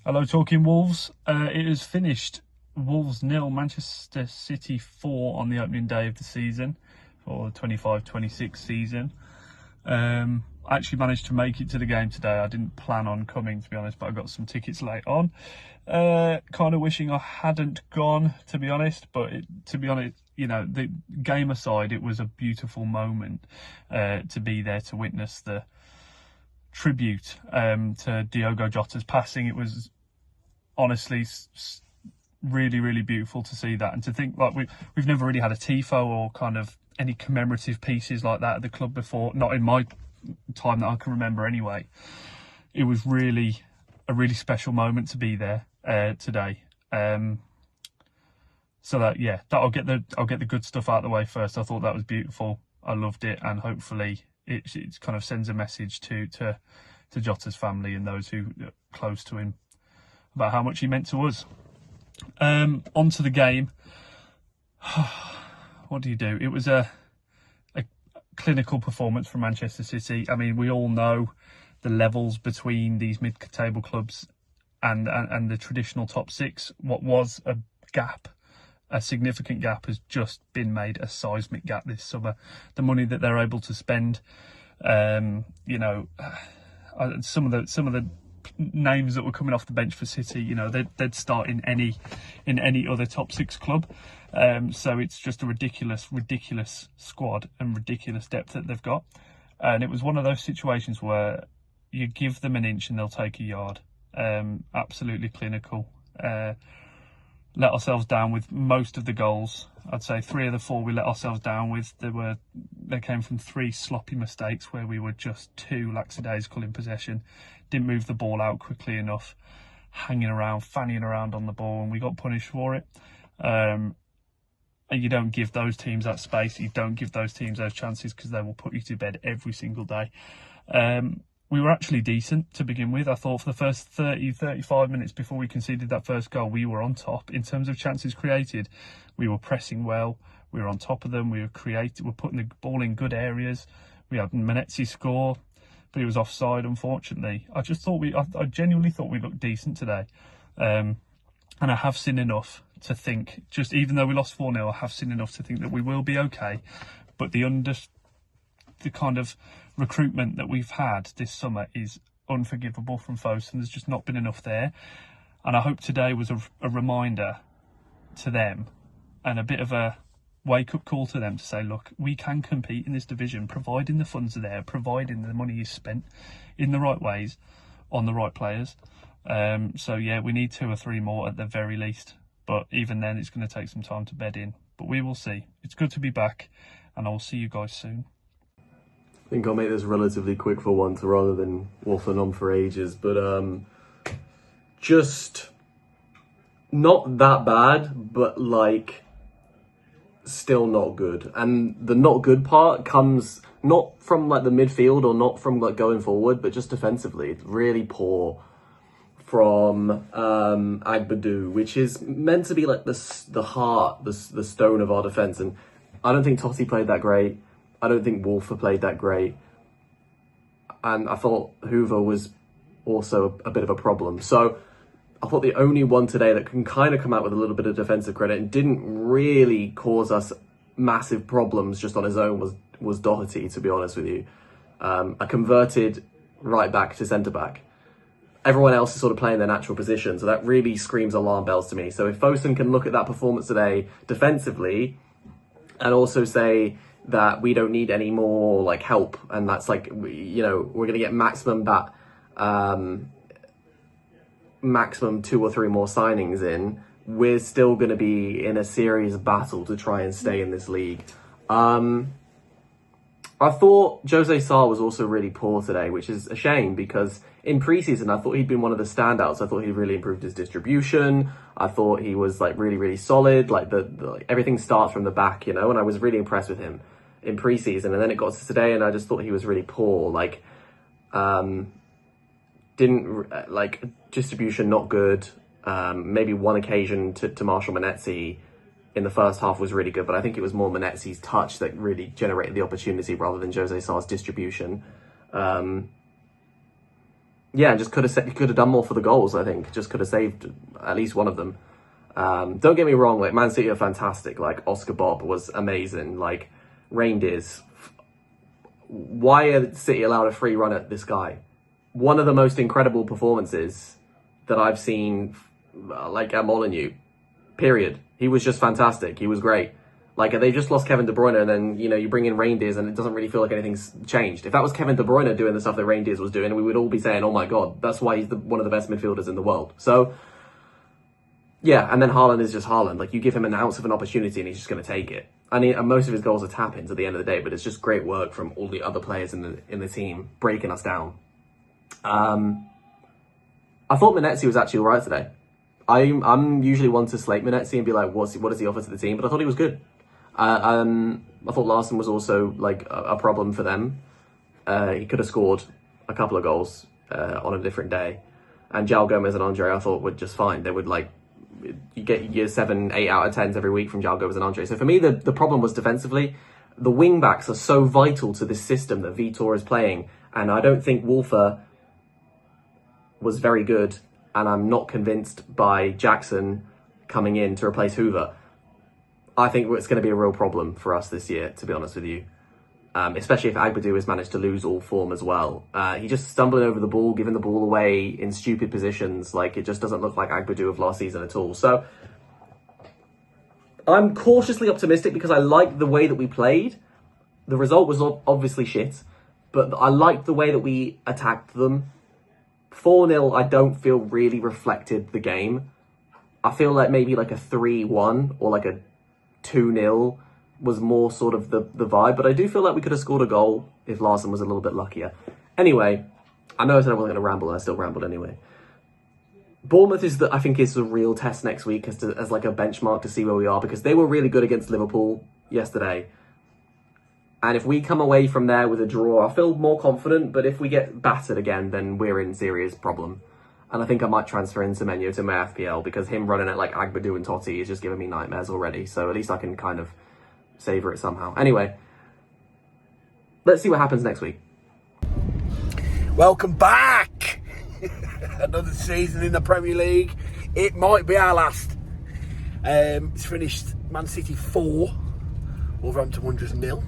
Hello, Talking Wolves. It has finished Wolves 0, Manchester City 4 on the opening day of the season for the 25-26 season. I actually managed to make it to the game today. I didn't plan on coming, to be honest, but I got some tickets late on. Kind of wishing I hadn't gone, to be honest. But to be honest, you know, the game aside, it was a beautiful moment to be there to witness the tribute to Diogo Jota's passing. It was honestly really, really beautiful to see that, and to think like we've never really had a tifo or kind of any commemorative pieces like that at the club before, not in my time that I can remember anyway. It was really a really special moment to be there today. So that, yeah, I'll get the good stuff out of the way first. I thought that was beautiful. I loved it, and hopefully it kind of sends a message to Jota's family and those who are close to him about how much he meant to us. On to the game. What do you do? It was a clinical performance from Manchester City. I mean, we all know the levels between these mid-table clubs and the traditional top six. What was a gap, a significant gap, has just been made a seismic gap this summer. The money that they're able to spend, you know, some of the names that were coming off the bench for City, you know, they'd start in any other top six club. So it's just a ridiculous squad and ridiculous depth that they've got. And it was one of those situations where you give them an inch and they'll take a yard. Absolutely clinical. Let ourselves down with most of the goals. I'd say 3 of the 4 we let ourselves down with. They came from 3 sloppy mistakes where we were just too lackadaisical in possession, didn't move the ball out quickly enough, hanging around, fanning around on the ball, and we got punished for it. And you don't give those teams that space. You don't give those teams those chances, because they will put you to bed every single day. We were actually decent to begin with. I thought for the first 35 minutes before we conceded that first goal, we were on top in terms of chances created. We were pressing well. We were on top of them. We were putting the ball in good areas. We had Menezes score, but he was offside, unfortunately. I genuinely thought we looked decent today. And I have seen enough to think, just even though we lost 4-0, I have seen enough to think that we will be okay. But the kind of recruitment that we've had this summer is unforgivable from Fosun. There's just not been enough there. And I hope today was a reminder to them and a bit of a wake-up call to them to say, look, we can compete in this division, providing the funds are there, providing the money is spent in the right ways, on the right players. So, yeah, we need 2 or 3 more at the very least. But even then, it's going to take some time to bed in. But we will see. It's good to be back, and I will see you guys soon. I think I'll make this relatively quick for once, rather than waffling on for ages. But just not that bad, but like still not good. And the not good part comes not from like the midfield or not from like going forward, but just defensively. It's really poor from Agbadou, which is meant to be like the heart, the stone of our defence. And I don't think Totti played that great. I don't think Wolfer played that great. And I thought Hoover was also a bit of a problem. So I thought the only one today that can kind of come out with a little bit of defensive credit and didn't really cause us massive problems just on his own was Doherty, to be honest with you. A converted right back to centre back. Everyone else is sort of playing their natural position. So that really screams alarm bells to me. So if Fosun can look at that performance today defensively and also say that we don't need any more like help, and that's like, you know, we're going to get maximum 2 or 3 more signings in, we're still going to be in a serious battle to try and stay in this league. I thought Jose Sarr was also really poor today, which is a shame, because in pre-season I thought he'd been one of the standouts. I thought he really improved his distribution. I thought he was like really solid. Like the everything starts from the back, you know, and I was really impressed with him in pre-season. And then it got to today and I just thought he was really poor. Like didn't like distribution, not good. Maybe one occasion to Marshall Menezes in the first half was really good, but I think it was more Menezes' touch that really generated the opportunity rather than Jose Sarr's distribution. yeah, just could have done more for the goals. I think just could have saved at least one of them. Don't get me wrong, like Man City are fantastic. Like Oscar Bob was amazing. Like Reindeers. Why are City allowed a free run at this guy? One of the most incredible performances that I've seen, like at Molineux. Period. He was just fantastic. He was great. Like they just lost Kevin De Bruyne, and then you bring in Reindeers, and it doesn't really feel like anything's changed. If that was Kevin De Bruyne doing the stuff that Reindeers was doing, we would all be saying, "Oh my god, that's why he's one of the best midfielders in the world." So. Yeah, and then Haaland is just Haaland. Like, you give him an ounce of an opportunity and he's just going to take it. And most of his goals are tap-ins at the end of the day, but it's just great work from all the other players in the team, breaking us down. I thought Manetzi was actually all right today. I'm usually one to slate Manetzi and be like, what does he offer to the team? But I thought he was good. I thought Larson was also, like, a problem for them. He could have scored a couple of goals on a different day. And João Gomez and Andre, I thought, were just fine. They would, like... You get your 7, 8 out of 10s every week from João Gomez and Andre. So for me, the problem was defensively. The wing backs are so vital to this system that Vitor is playing, and I don't think Wolfer was very good. And I'm not convinced by Jackson coming in to replace Hoover. I think it's going to be a real problem for us this year, to be honest with you. Especially if Agbadou has managed to lose all form as well. He just stumbling over the ball, giving the ball away in stupid positions. Like, it just doesn't look like Agbadou of last season at all. So, I'm cautiously optimistic because I like the way that we played. The result was obviously shit, but I liked the way that we attacked them. 4-0, I don't feel really reflected the game. I feel like maybe like a 3-1 or like a 2-0 was more sort of the vibe, but I do feel like we could have scored a goal if Larson was a little bit luckier. Anyway, I know I said I wasn't going to ramble, and I still rambled anyway. Bournemouth I think is the real test next week as like a benchmark to see where we are, because they were really good against Liverpool yesterday. And if we come away from there with a draw, I feel more confident, but if we get battered again, then we're in serious problem. And I think I might transfer in Semenyo to my FPL, because him running it like Agbadou and Totti is just giving me nightmares already, so at least I can kind of savour it somehow. Anyway, let's see what happens next week. Welcome back. Another season in the Premier League. It might be our last. It's finished Man City 4, Wolverhampton Wanderers 0.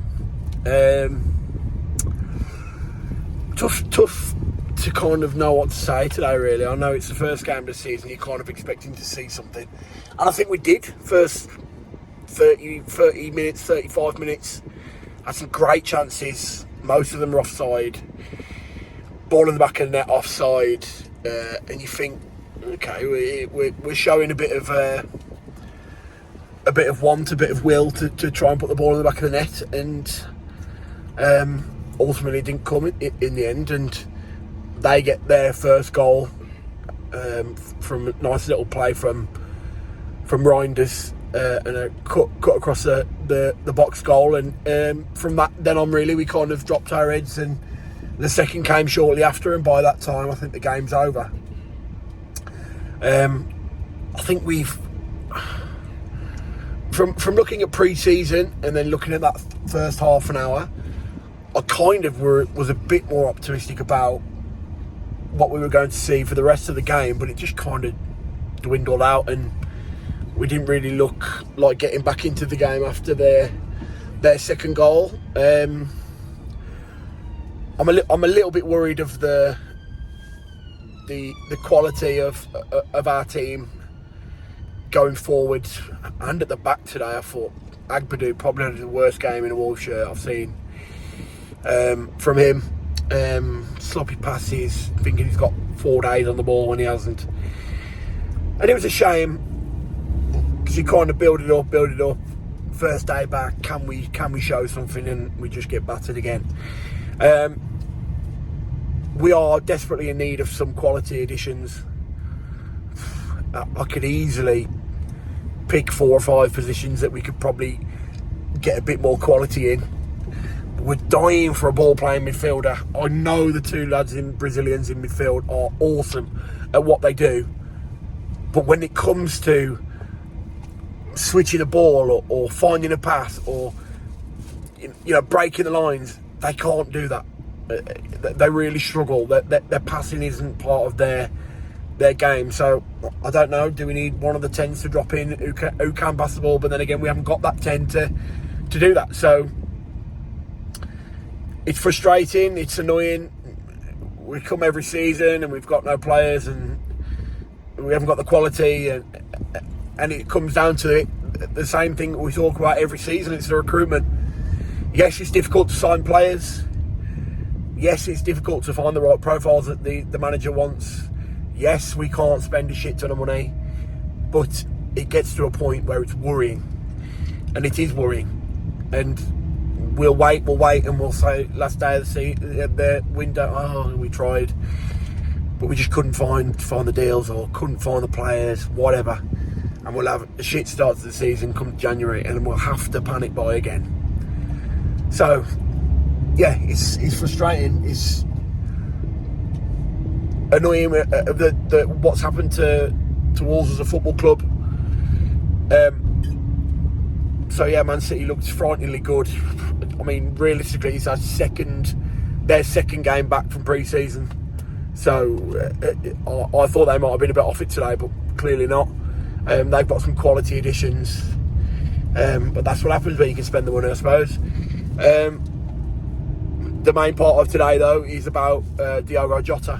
Tough to kind of know what to say today, really. I know it's the first game of the season, you're kind of expecting to see something. And I think we did. First 30 minutes, 35 minutes, had some great chances. Most of them were offside. Ball in the back of the net, offside. And you think, okay, we're showing a bit of want, a bit of will to try and put the ball in the back of the net, and ultimately didn't come in the end. And they get their first goal from a nice little play from Reinders. And a cut across the box goal, and from that then on, really, we kind of dropped our heads, and the second came shortly after, and by that time I think the game's over. I think we've from looking at pre-season and then looking at that first half an hour, I kind of was a bit more optimistic about what we were going to see for the rest of the game, but it just kind of dwindled out, and we didn't really look like getting back into the game after their second goal. I'm a little bit worried of the quality of our team going forward and at the back today. I thought Agbadou probably had the worst game in a Wolves shirt I've seen from him. Sloppy passes, thinking he's got 4 days on the ball when he hasn't, and it was a shame. You kind of build it up. First day back, can we show something, and we just get battered again. We are desperately in need of some quality additions. I could easily pick 4 or 5 positions that we could probably get a bit more quality in. We're dying for a ball-playing midfielder. I know the 2 Brazilians in midfield are awesome at what they do, but when it comes to switching a ball or finding a pass or breaking the lines, they can't do that. They really struggle. Their passing isn't part of their game. So I don't know. Do we need one of the 10s to drop in who can pass the ball? But then again, we haven't got that 10 to do that. So it's frustrating. It's annoying. We come every season and we've got no players and we haven't got the quality, and it comes down to it. The same thing we talk about every season. It's the recruitment. Yes, it's difficult to sign players. Yes, it's difficult to find the right profiles that the manager wants. Yes, we can't spend a shit ton of money, but it gets to a point where it's worrying, and it is worrying. And we'll wait, and we'll say last day of the window, oh, we tried, but we just couldn't find the deals or couldn't find the players, whatever. And we'll have a shit start to the season come January, and we'll have to panic buy again. So, yeah, it's frustrating. It's annoying what's happened to Wolves as a football club. So yeah, Man City looked frighteningly good. I mean, realistically, it's their second game back from pre-season. So I thought they might have been a bit off it today, but clearly not. They've got some quality additions, but that's what happens when you can spend the money, I suppose. The main part of today, though, is about Diogo Jota.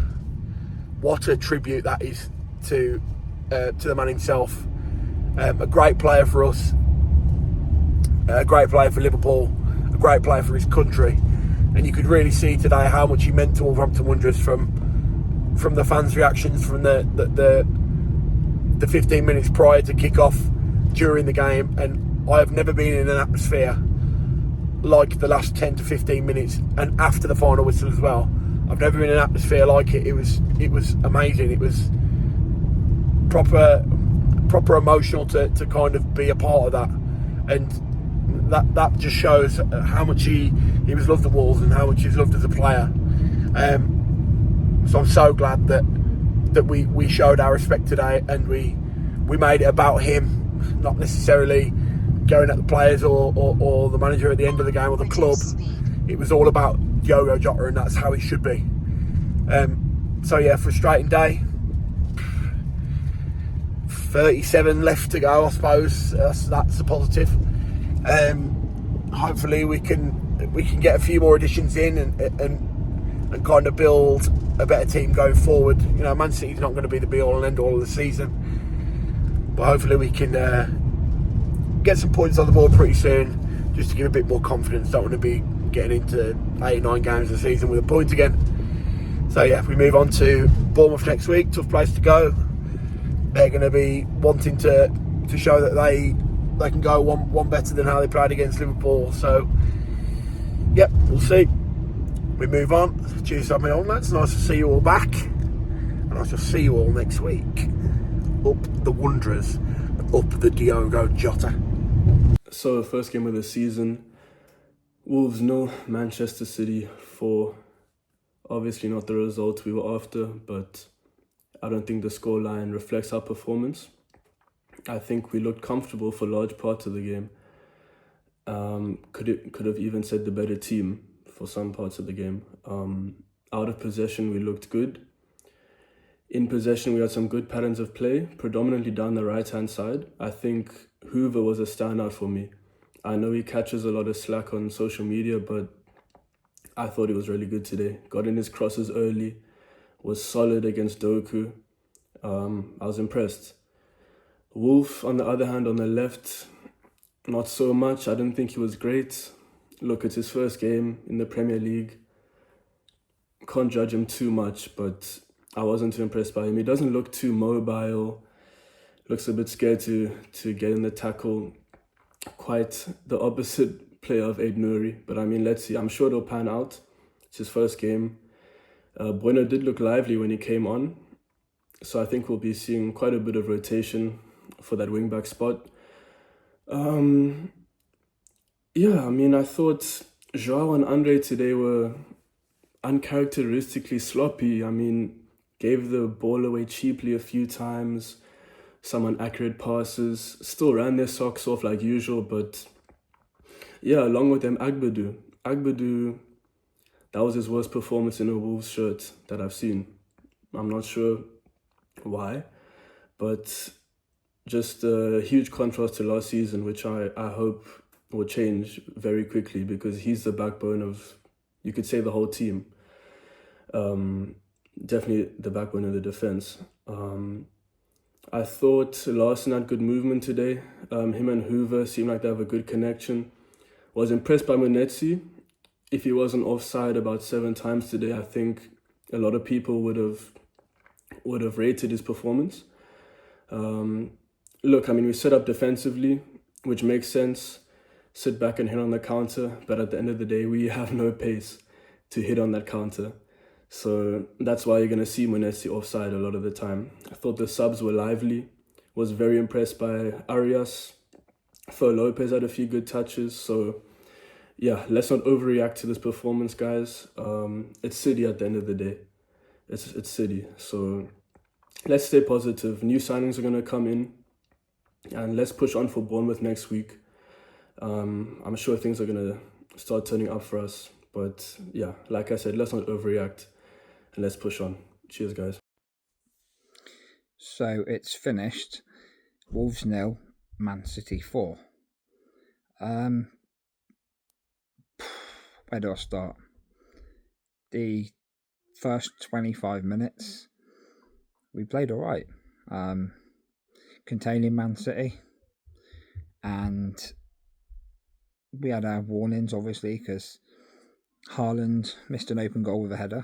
What a tribute that is to the man himself. A great player for us, a great player for Liverpool, a great player for his country, and you could really see today how much he meant to Wolverhampton Wanderers from the fans' reactions from the 15 minutes prior to kick-off, during the game. And I have never been in an atmosphere like the last 10 to 15 minutes and after the final whistle as well. I've never been in an atmosphere like it. It was amazing. It was proper emotional to kind of be a part of that, and that just shows how much he was loved at Wolves and how much he's loved as a player. So I'm so glad that we showed our respect today, and we made it about him, not necessarily going at the players or the manager at the end of the game or the club. It was all about Diogo Jota, and that's how it should be. So yeah, frustrating day. 37 left to go, I suppose. That's a positive. Hopefully we can get a few more additions in and kind of build a better team going forward. You know, Man City's not going to be the be all and end all of the season, but hopefully we can get some points on the board pretty soon, just to give a bit more confidence. Don't want to be getting into 8-9 games of the season with a point again. So yeah, we move on to Bournemouth next week. Tough place to go. They're going to be wanting to show that they can go one better than how they played against Liverpool. So yep, we'll see. We move on. Cheers to my old lads. Nice to see you all back, and I shall see you all next week. Up the Wanderers, up the Diogo Jota. So, first game of the season, Wolves 0, Manchester City 4. Obviously not the result we were after, but I don't think the scoreline reflects our performance. I think we looked comfortable for large parts of the game. Could have even said the better team for some parts of the game. Out of possession, we looked good. In possession, we had some good patterns of play, predominantly down the right-hand side. I think Hoover was a standout for me. I know he catches a lot of slack on social media, but I thought he was really good today. Got in his crosses early, was solid against Doku. I was impressed. Wolf, on the other hand, on the left, not so much. I didn't think he was great. Look, it's his first game in the Premier League. Can't judge him too much, but I wasn't too impressed by him. He doesn't look too mobile. Looks a bit scared to get in the tackle. Quite the opposite player of Aid Nouri. But I mean, let's see. I'm sure it'll pan out. It's his first game. Bueno did look lively when he came on. So I think we'll be seeing quite a bit of rotation for that wing-back spot. Yeah, I mean, I thought Joao and Andre today were uncharacteristically sloppy. I mean, gave the ball away cheaply a few times, some inaccurate passes, still ran their socks off like usual, but yeah, along with them, Agbadu that was his worst performance in a Wolves shirt that I've seen. I'm not sure why, but just a huge contrast to last season, which I hope will change very quickly, because he's the backbone of, you could say, the whole team. Definitely the backbone of the defense. I thought Larson had good movement today. Him and Hoover seem like they have a good connection. Was impressed by Munetsi. If he wasn't offside about 7 times today, I think a lot of people would have rated his performance. Look, I mean, we set up defensively, which makes sense. Sit back and hit on the counter, but at the end of the day, we have no pace to hit on that counter. So that's why you're going to see Munetsi offside a lot of the time. I thought the subs were lively. Was very impressed by Arias. Fo Lopez had a few good touches. So yeah, let's not overreact to this performance, guys. It's City at the end of the day. It's City. So let's stay positive. New signings are going to come in. And let's push on for Bournemouth next week. I'm sure things are going to start turning up for us. But yeah, like I said, let's not overreact. And let's push on. Cheers, guys. So it's finished. Wolves 0, Man City 4. Where do I start? The first 25 minutes, we played all right. Containing Man City. And we had our warnings, obviously, because Haaland missed an open goal with a header.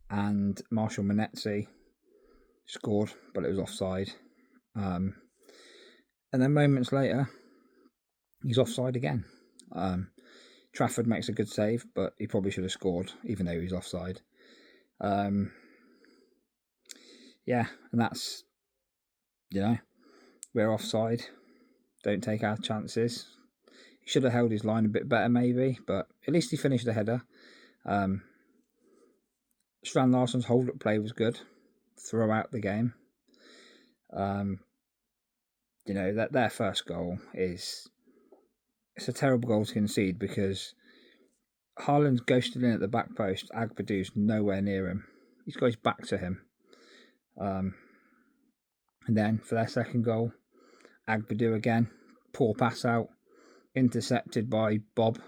And Marshall Munetsi scored, but it was offside. And then moments later, he's offside again. Trafford makes a good save, but he probably should have scored, even though he's offside. Yeah, and that's, we're offside. Don't take our chances. He should have held his line a bit better, maybe, but at least he finished the header. Strand Larsen's hold-up play was good throughout the game. That their first goal it's a terrible goal to concede, because Haaland's ghosted in at the back post. Agbadou's nowhere near him. He's got his back to him. And then for their second goal, Agbadou again, poor pass out, intercepted by Bob,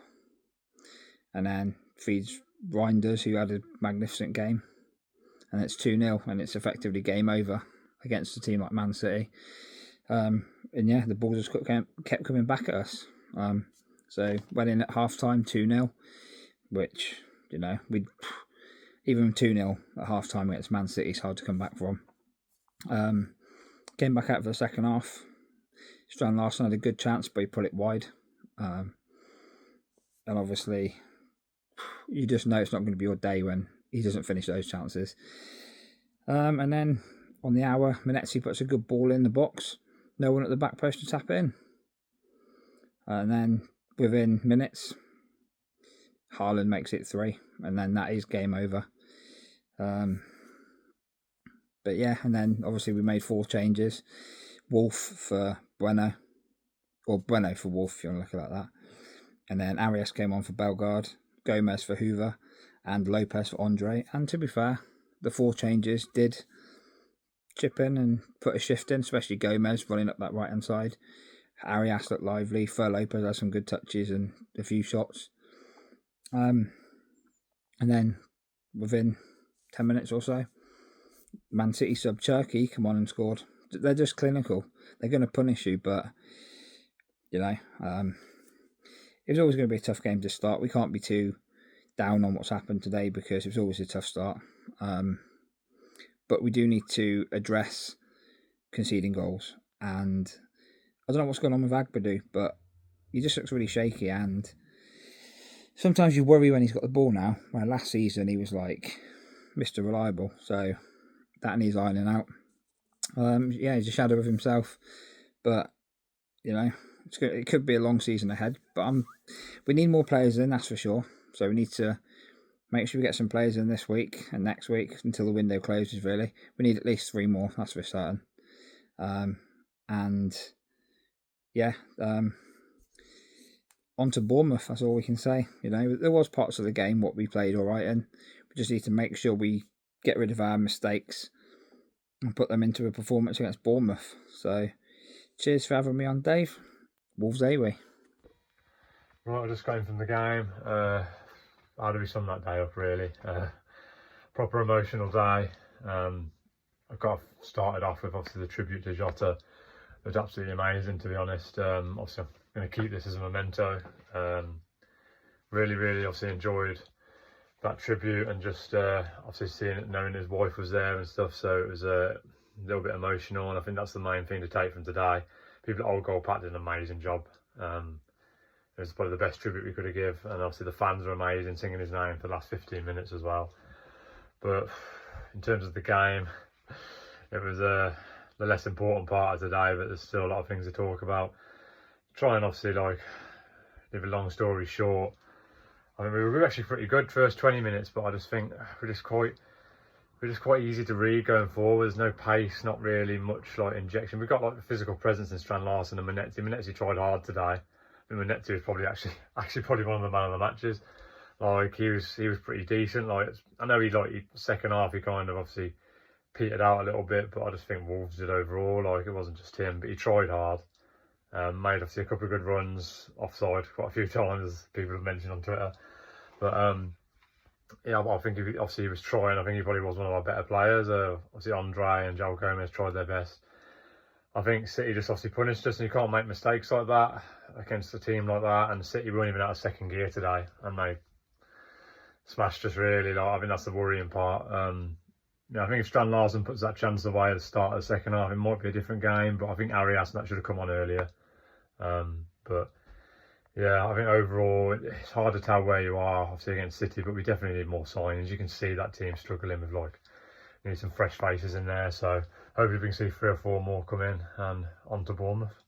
and then feeds Reinders, who had a magnificent game, and it's 2-0, and it's effectively game over against a team like Man City. And yeah, the balls just kept coming back at us. So went in at half time 2-0, which we even 2-0 at half time against Man City is hard to come back from. Came back out for the second half. Strand Larsen had a good chance, but he put it wide. And obviously, you just know it's not going to be your day when he doesn't finish those chances. And then on the hour, Munetsi puts a good ball in the box. No one at the back post to tap in. And then within minutes, Haaland makes it 3. And then that is game over. But yeah, and then obviously we made 4 changes. Wolf for Bueno. Or Bueno for Wolf, if you want to look at it like that. And then Arias came on for Bellegarde. Gomez for Hoover, and Lopez for Andre. And to be fair, the 4 changes did chip in and put a shift in, especially Gomez running up that right-hand side. Arias looked lively. Fur Lopez had some good touches and a few shots. And then within 10 minutes or so, Man City sub Cherki come on and scored. They're just clinical. They're going to punish you, but it was always going to be a tough game to start. We can't be too down on what's happened today, because it was always a tough start. But we do need to address conceding goals. And I don't know what's going on with Agbadou, but he just looks really shaky. And sometimes you worry when he's got the ball now. Where last season he was like Mr. Reliable. So that needs ironing out. He's a shadow of himself. But, it could be a long season ahead, but we need more players in, that's for sure. So we need to make sure we get some players in this week and next week until the window closes, really. We need at least 3 more, that's for certain. on to Bournemouth, that's all we can say. You know, there was parts of the game what we played all right in. We just need to make sure we get rid of our mistakes and put them into a performance against Bournemouth. So, cheers for having me on, Dave. Wolves away. Right, just going from the game. How do we sum that day up, really? Proper emotional day. I've got started off with obviously the tribute to Jota. It was absolutely amazing, to be honest. Obviously, I'm going to keep this as a memento. Really obviously enjoyed that tribute, and just obviously seeing it, knowing his wife was there and stuff. So it was a little bit emotional, and I think that's the main thing to take from today. People at Old Gold Park did an amazing job. It was probably the best tribute we could have given, and obviously the fans were amazing, singing his name for the last 15 minutes as well. But in terms of the game, it was the less important part of today, but there's still a lot of things to talk about. Try and obviously, like, leave a long story short, I mean, we were actually pretty good first 20 minutes, but I just think we're just quite easy to read going forward. There's no pace, not really much like injection. We've got like the physical presence in Strand Larsen and Minetti. Minetti tried hard today. I mean, Minetti was probably actually probably one of the man of the matches. Like, he was pretty decent. Like, I know second half he kind of obviously petered out a little bit, but I just think Wolves did overall. Like, it wasn't just him, but he tried hard. Made obviously a couple of good runs offside quite a few times, as people have mentioned on Twitter. But yeah, I think he was trying. I think he probably was one of our better players. Obviously Andre and Joel Gomez tried their best. I think City just obviously punished us, and you can't make mistakes like that against a team like that. And City weren't even out of second gear today, and they smashed us really. Like, I think that's the worrying part. Yeah, I think if Strand Larsen puts that chance away at the start of the second half, it might be a different game. But I think Arias and that should have come on earlier. But yeah, I think overall it's hard to tell where you are, obviously, against City, but we definitely need more signings. You can see that team struggling with, like, need some fresh faces in there. So hopefully we can see 3 or 4 more come in and on to Bournemouth.